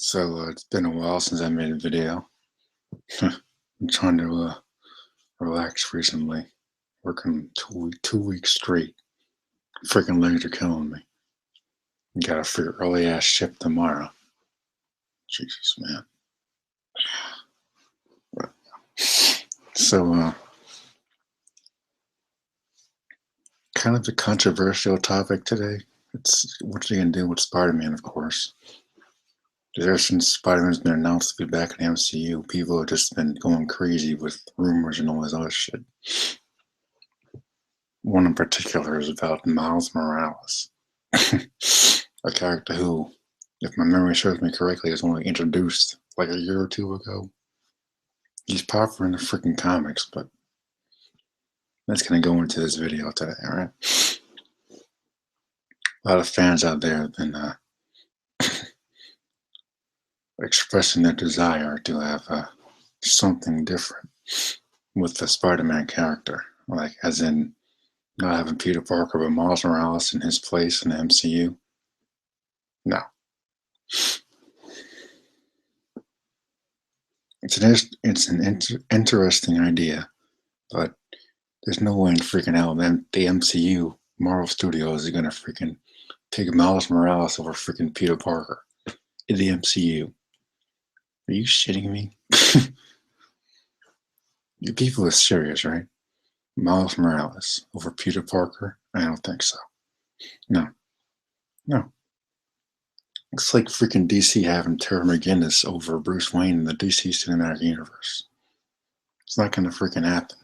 It's been a while since I made a video. I'm trying to relax recently. Working 2 weeks straight. Freaking legs are killing me. Got a freaking early ass shift tomorrow. Jesus, man. So, kind of a controversial topic today. It's what you can do with Spider-Man, of course. Ever since Spider-Man's been announced to be back in the MCU, people have just been going crazy with rumors and all this other shit. One in particular is about Miles Morales, a character who, if my memory serves me correctly, was only introduced like a year or two ago. He's popular in the freaking comics, but that's gonna go into this video today, alright? A lot of fans out there have been expressing their desire to have something different with the Spider-Man character, like as in not having Peter Parker but Miles Morales in his place in the MCU. No. It's an interesting idea, but there's no way in freaking hell the MCU, Marvel Studios, is gonna freaking pick Miles Morales over freaking Peter Parker in the MCU. Are you shitting me? You people are serious, right? Miles Morales over Peter Parker? I don't think so. No. No. It's like freaking DC having Terry McGinnis over Bruce Wayne in the DC Cinematic Universe. It's not gonna freaking happen.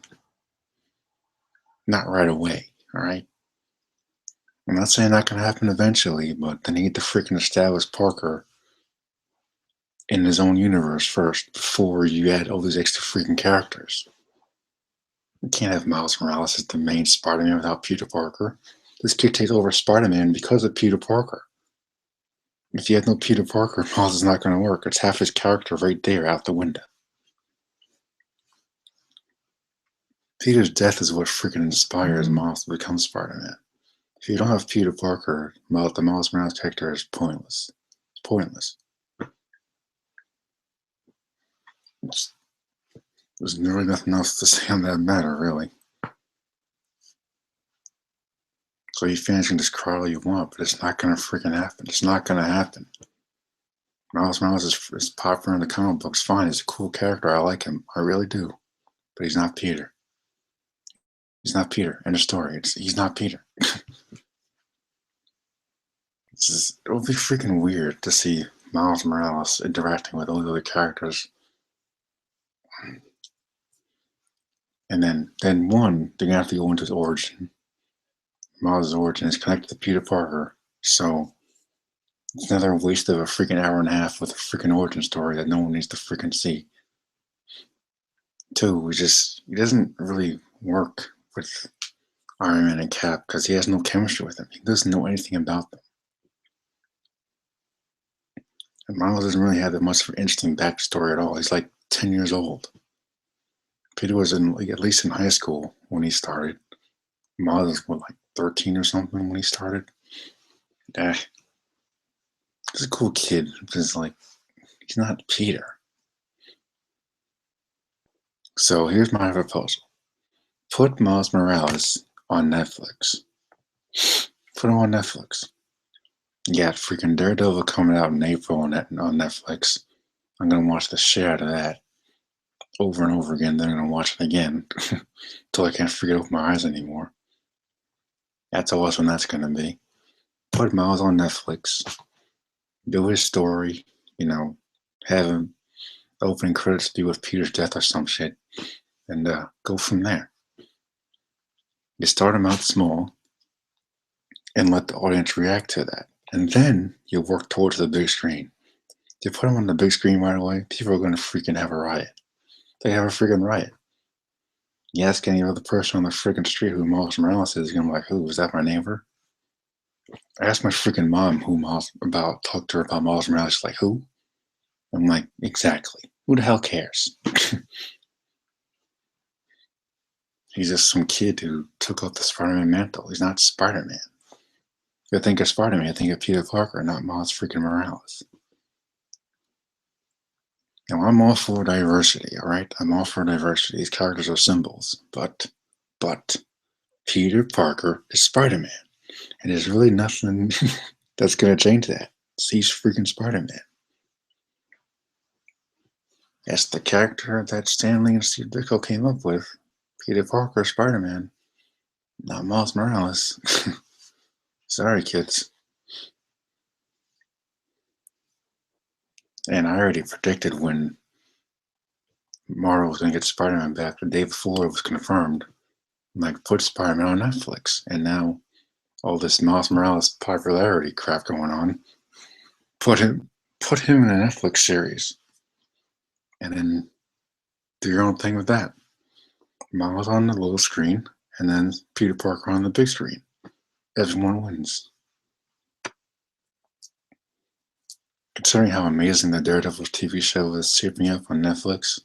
Not right away, alright? I'm not saying that can happen eventually, but they need to freaking establish Parker in his own universe first before you add all these extra freaking characters. You can't have Miles Morales as the main Spider-Man without Peter Parker. This kid takes over Spider-Man because of Peter Parker. If you have no Peter Parker, Miles is not going to work. It's half his character right there out the window. Peter's death is what freaking inspires Miles to become Spider-Man. If you don't have Peter Parker, the Miles Morales character is pointless. It's pointless. There's really nothing else to say on that matter, really. So you fans can just cry all you want, but it's not gonna freaking happen. It's not gonna happen. Miles Morales is popular in the comic books, fine. He's a cool character. I like him. I really do. But he's not Peter. He's not Peter. End of story. He's not Peter. It'll be freaking weird to see Miles Morales interacting with all the other characters. And then they're gonna have to go into his origin. Miles' origin is connected to Peter Parker, so it's another waste of a freaking hour and a half with a freaking origin story that no one needs to freaking see. Two, he doesn't really work with Iron Man and Cap because he has no chemistry with them. He doesn't know anything about them. And Miles doesn't really have that much of an interesting backstory at all. He's like 10 years old. Peter was at least in high school when he started. Miles was like 13 or something when he started. He's a cool kid, just like he's not Peter. So here's my proposal. Put Miles Morales on Netflix. Put him on Netflix. You got freaking Daredevil coming out in April on Netflix. I'm gonna watch the shit out of that over and over again. Then I'm gonna watch it again until I can't figure it out with my eyes anymore. That's how awesome that's gonna be. Put Miles on Netflix. Do his story. Have him opening credits be with Peter's death or some shit, and go from there. You start him out small and let the audience react to that. And then you work towards the big screen. If you put him on the big screen right away, people are going to freaking have a riot. They have a freaking riot. You ask any other person on the freaking street who Miles Morales is, you're going to be like, who? Is that my neighbor? I asked my freaking mom talked to her about Miles Morales. She's like, who? I'm like, exactly. Who the hell cares? He's just some kid who took up the Spider-Man mantle. He's not Spider-Man. If you think of Spider-Man, you think of Peter Parker, not Miles freaking Morales. Now, I'm all for diversity, all right? I'm all for diversity. These characters are symbols. But, Peter Parker is Spider-Man. And there's really nothing that's going to change that. He's freaking Spider-Man. That's the character that Stanley and Steve Ditko came up with. Peter Parker, Spider-Man. Not Miles Morales. Sorry, kids. And I already predicted when Marvel was going to get Spider-Man back the day before it was confirmed. Like, put Spider-Man on Netflix. And now, all this Miles Morales popularity crap going on, put him in a Netflix series. And then do your own thing with that. Miles on the little screen, and then Peter Parker on the big screen. Everyone wins. Considering how amazing the Daredevil TV show is shaping up on Netflix,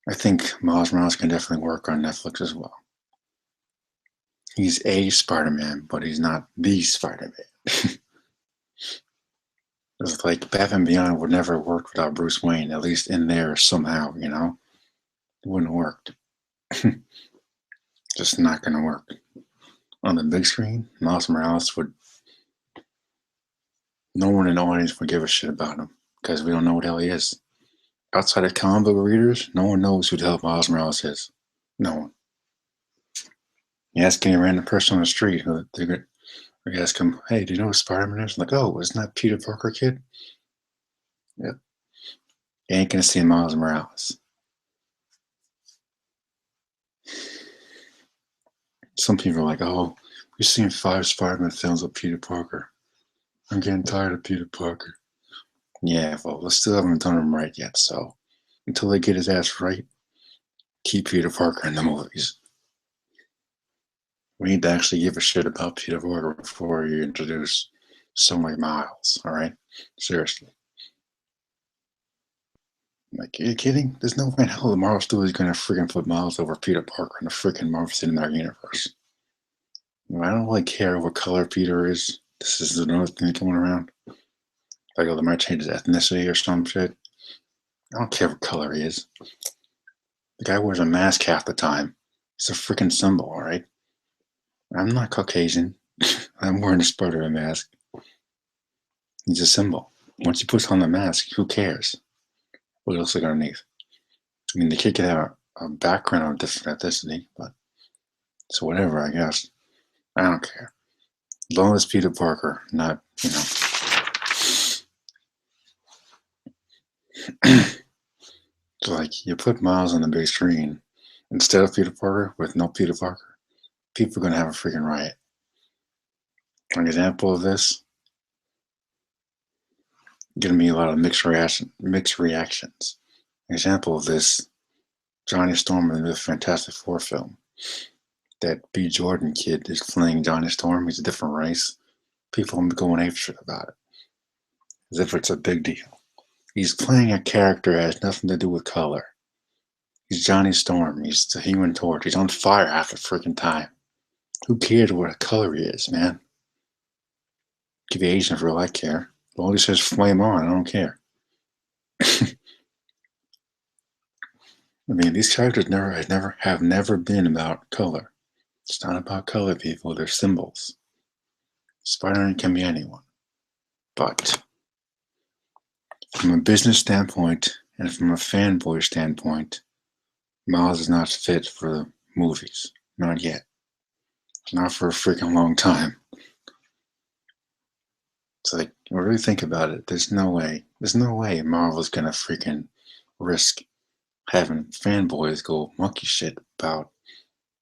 I think Miles Morales can definitely work on Netflix as well. He's a Spider-Man, but he's not the Spider-Man. It's like Batman Beyond would never have worked without Bruce Wayne, at least in there somehow, you know? It wouldn't have worked. Just not gonna work. On the big screen, Miles Morales would. No one in the audience would give a shit about him because we don't know what the hell he is. Outside of comic book readers, no one knows who the hell Miles Morales is. No one. You ask any random person on the street, or you ask him, "Hey, do you know who Spider-Man is?" Like, "Oh, isn't that Peter Parker kid?" Yep. You ain't gonna see Miles Morales. Some people are like, "Oh, we've seen 5 Spider-Man films with Peter Parker. I'm getting tired of Peter Parker." Yeah, well, they still haven't done him right yet, so until they get his ass right, keep Peter Parker in the movies. We need to actually give a shit about Peter Parker before you introduce someone like Miles, alright? Seriously. Like, are you kidding? There's no way in hell the Marvel Studio is gonna freaking put Miles over Peter Parker in the freaking Marvel Cinematic Universe. I don't really care what color Peter is. This is another thing coming around. Like, oh, they might change his ethnicity or some shit. I don't care what color he is. The guy wears a mask half the time. It's a freaking symbol, alright? I'm not Caucasian. I'm wearing a Spider-Man mask. He's a symbol. Once he puts on the mask, who cares what else is underneath? I mean, the kid could have a background of different ethnicity, but so whatever, I guess. I don't care. As long as Peter Parker, not, So like, you put Miles on the big screen instead of Peter Parker with no Peter Parker, people are going to have a freaking riot. An example of this, giving me a lot of mixed reactions. An example of this, Johnny Storm in the Fantastic Four film. That B. Jordan kid is playing Johnny Storm. He's a different race. People are going apeshit about it, as if it's a big deal. He's playing a character that has nothing to do with color. He's Johnny Storm. He's the Human Torch. He's on fire half the freaking time. Who cares what color he is, man? Give the Asian for all I care. As long as it says flame on, I don't care. I mean, these characters have never been about color. It's not about color, people. They're symbols. Spider-Man can be anyone. But from a business standpoint and from a fanboy standpoint, Miles is not fit for the movies. Not yet. Not for a freaking long time. It's like, really think about it. There's no way Marvel's gonna freaking risk having fanboys go monkey shit about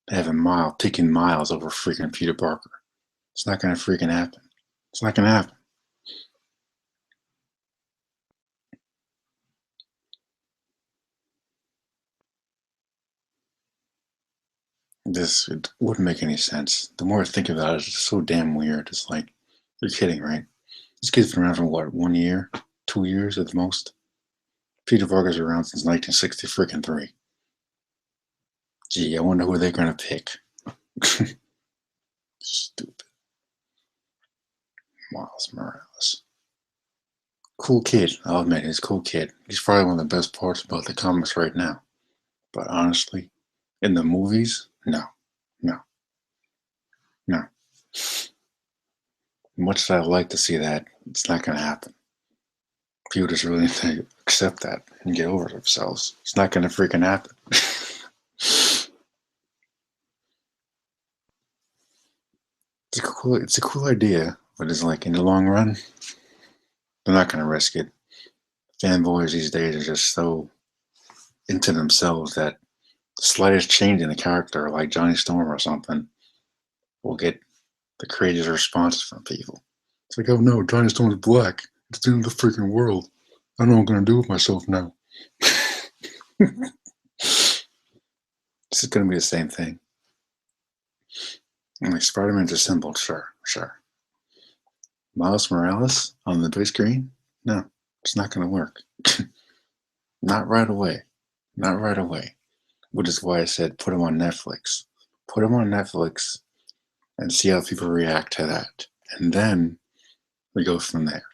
having picking Miles over freaking Peter Parker. It's not gonna freaking happen. It's not gonna happen. It wouldn't make any sense. The more I think about it, it's just so damn weird. It's like, you're kidding, right? This kid's been around for what, 1 year? 2 years at the most? Peter Parker's around since 1960 freaking 3. Gee, I wonder who they're gonna pick. Stupid. Miles Morales. Cool kid. I'll admit, he's a cool kid. He's probably one of the best parts about the comics right now. But honestly, in the movies, no, no, no. Much as I'd like to see that, it's not going to happen. People just really need to accept that and get over themselves. It's not going to freaking happen. It's a cool idea, but it's like in the long run, they're not going to risk it. Fanboys these days are just so into themselves that the slightest change in a character, like Johnny Storm or something, will get the craziest responses from people. It's like, oh no, Johnny Storm's black. It's the end of the freaking world. I don't know what I'm going to do with myself now. This is going to be the same thing. I'm like, Spider-Man's a symbol, sure, sure. Miles Morales on the big screen? No, it's not going to work. Not right away. Not right away. Which is why I said put him on Netflix. Put him on Netflix and see how people react to that. And then we go from there.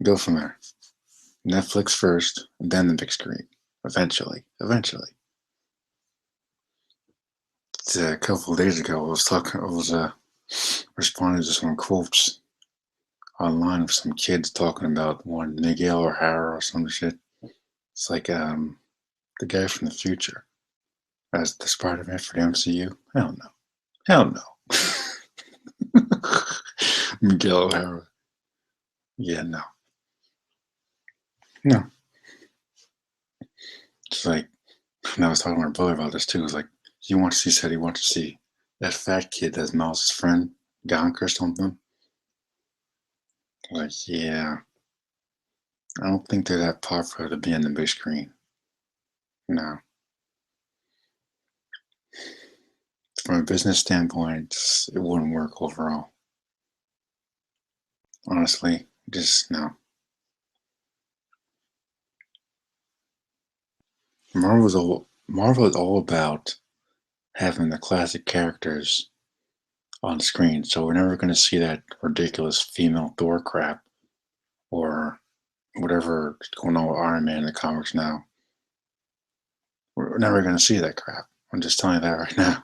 Go from there. Netflix first, and then the big screen. Eventually. Eventually. A couple of days ago, I was responding to some quotes online of some kids talking about one Miguel O'Hara or some shit. It's like the guy from the future as the Spider-Man for the MCU. Hell no. Hell no. Miguel O'Hara. Yeah, no. No. It's like, and I was talking to my brother about this too. It's like, he said he wants to see that fat kid that's Miles' friend, Gonk or something. Like, yeah. I don't think they're that popular to be on the big screen. No. From a business standpoint, it wouldn't work overall. Honestly, just no. Marvel is all about having the classic characters on screen, so we're never going to see that ridiculous female Thor crap or whatever is going on with Iron Man in the comics now. We're never going to see that crap. I'm just telling you that right now.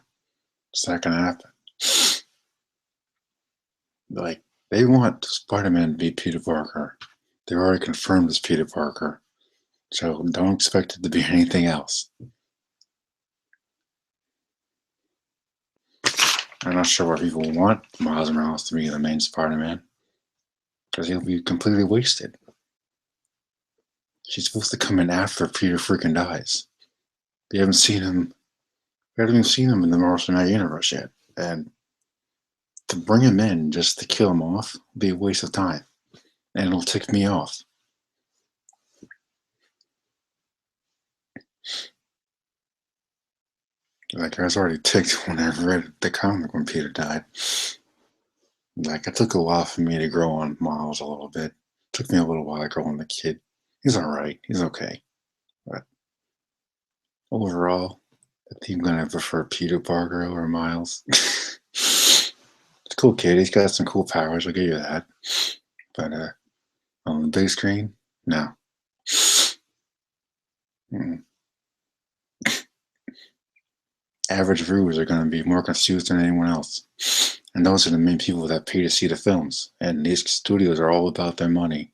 It's not going to happen. Like, they want Spider-Man to be Peter Parker. They've already confirmed it's Peter Parker. So don't expect it to be anything else. I'm not sure why people want Miles Morales to be the main Spider-Man. Because he'll be completely wasted. He's supposed to come in after Peter freaking dies. We haven't even seen him in the Marvel Cinematic Universe yet. And to bring him in just to kill him off would be a waste of time. And it'll tick me off. Like, I was already ticked when I read the comic when Peter died. Like, it took a while for me to grow on Miles a little bit. It took me a little while to grow on the kid. He's alright. He's okay. But overall, I think I'm going to prefer Peter Parker over Miles. It's a cool kid. He's got some cool powers. I'll give you that. But on the big screen, no. Mm. Average viewers are going to be more confused than anyone else. And those are the main people that pay to see the films. And these studios are all about their money.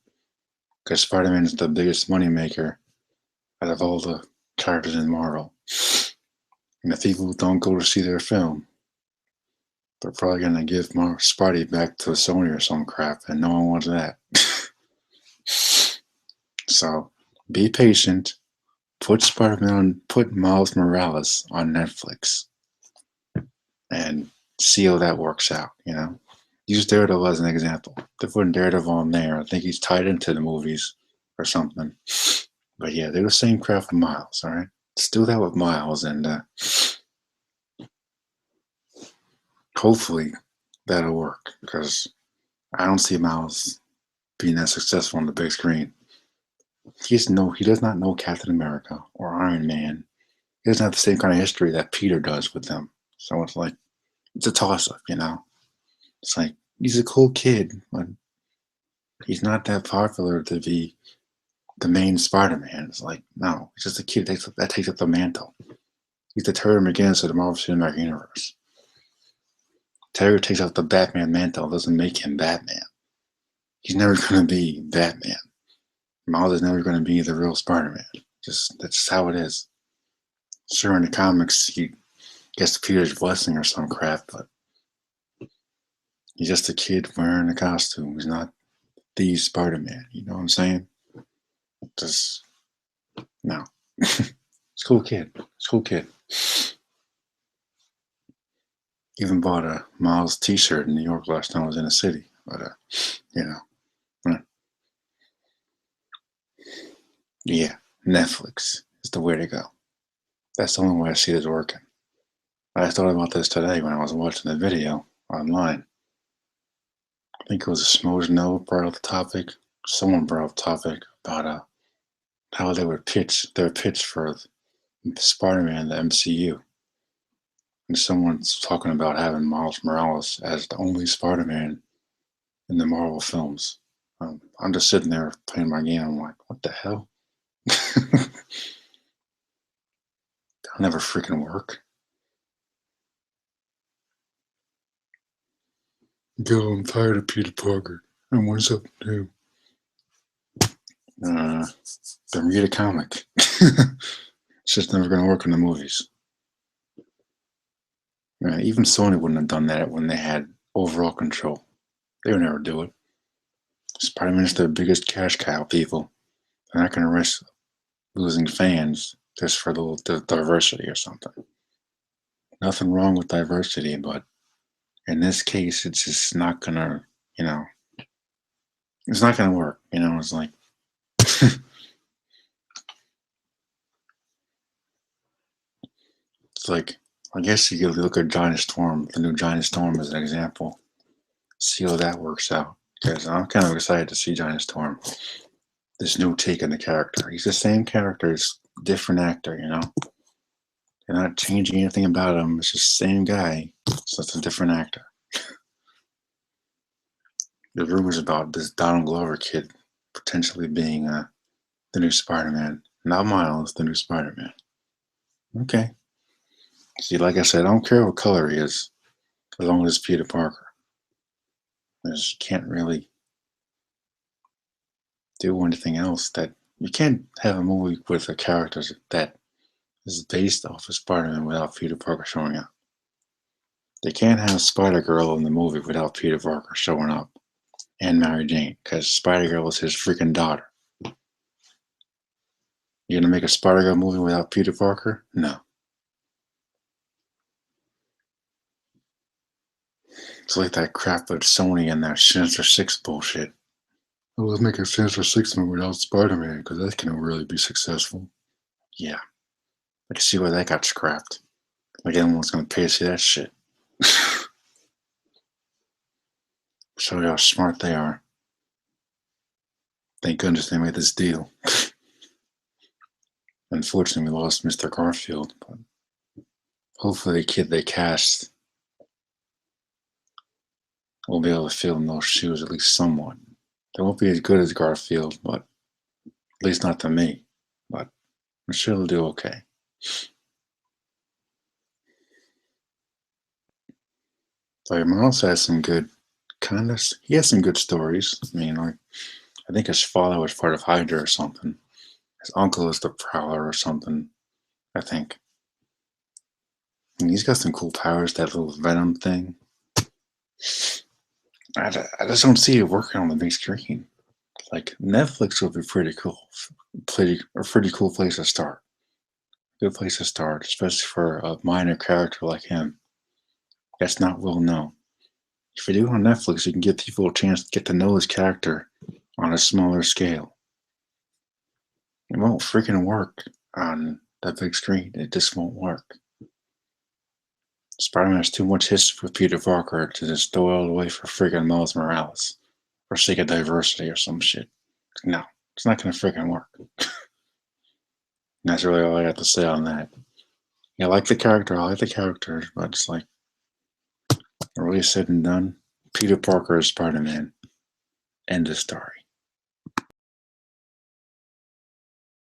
Because Spider-Man is the biggest money maker out of all the characters in Marvel. And if people don't go to see their film, they're probably going to give Spidey back to Sony or some crap, and no one wants that. So, be patient. Put Miles Morales on Netflix. And see how that works out, you know? Use Daredevil as an example. They're putting Daredevil on there. I think he's tied into the movies or something. But yeah, they're the same crap with Miles, all right? Let's do that with Miles, and hopefully that'll work, because I don't see Miles being that successful on the big screen. He does not know Captain America or Iron Man. He doesn't have the same kind of history that Peter does with them. So it's like, it's a toss-up, you know? It's like, he's a cool kid, but He's not that popular to be the main Spider-Man. It's like, no, he's just a kid that takes up the mantle. He's the Terry McGinnis of the Marvel Cinematic Universe. Terry takes up the Batman mantle, doesn't make him Batman. He's never going to be Batman. Miles is never going to be the real Spider-Man. That's just how it is. Sure, in the comics, he gets Peter's blessing or some crap, but he's just a kid wearing a costume. He's not the Spider-Man. You know what I'm saying? Just no. It's a cool kid. It's a cool kid. Even bought a Miles T-shirt in New York last time I was in the city. But you know, yeah, Netflix is the way to go. That's the only way I see this working. I thought about this today when I was watching the video online. I think it was a Smoj Noah brought up the topic. Someone brought up the topic about how they would pitch their pitch for Spider-Man, the MCU. And someone's talking about having Miles Morales as the only Spider-Man in the Marvel films. I'm just sitting there playing my game. I'm like, what the hell? That'll never freaking work. Yo, I'm tired of Peter Parker. I want something new. Then read a comic. It's just never going to work in the movies. Even Sony wouldn't have done that when they had overall control. They would never do it. Spider-Man is their biggest cash cow, people. They're not going to risk losing fans just for the diversity or something. Nothing wrong with diversity, but in this case, it's just not going to, it's not going to work. It's like, it's like, I guess you could look at Giant Storm, the new Giant Storm as an example. See how that works out. Because I'm kind of excited to see Giant Storm. This new take on the character. He's the same character, it's a different actor, They're not changing anything about him. It's just the same guy. So it's a different actor. The rumors about this Donald Glover kid potentially being the new Spider-Man. Not Miles, the new Spider-Man. Okay. See, like I said, I don't care what color he is, as long as it's Peter Parker. You can't really do anything else that you can't have a movie with a character that is based off of Spider-Man without Peter Parker showing up. They can't have Spider-Girl in the movie without Peter Parker showing up and Mary Jane, because Spider-Girl is his freaking daughter. You're gonna make a Spider-Girl movie without Peter Parker? No. It's like that crap with Sony and that Sinister Six bullshit. Oh, let's make a Sinister Six movie without Spider-Man, because that can really be successful. Yeah. I can see why that got scrapped. Like anyone's gonna pay to see that shit. Show you how smart they are. Thank goodness they made this deal. Unfortunately, we lost Mr. Garfield, but hopefully the kid they cast will be able to fill in those shoes at least somewhat. They won't be as good as Garfield, but at least not to me. But I'm sure they'll do okay. Like Miles has some good he has some good stories. I mean, like, I think his father was part of Hydra or something. His uncle is the Prowler or something, I think. And he's got some cool powers, that little Venom thing. I just don't see it working on the big screen. Like, Netflix would be pretty cool. A pretty cool place to start. Good place to start, especially for a minor character like him. That's not well known. If you do it on Netflix, you can give people a chance to get to know this character on a smaller scale. It won't freaking work on the big screen. It just won't work. Spider-Man has too much history with Peter Parker to just throw it away for freaking Miles Morales for sake of diversity or some shit. No, it's not gonna freaking work. That's really all I got to say on that. Yeah, I like the character, but it's like, really said and done, Peter Parker is Spider-Man. End of story.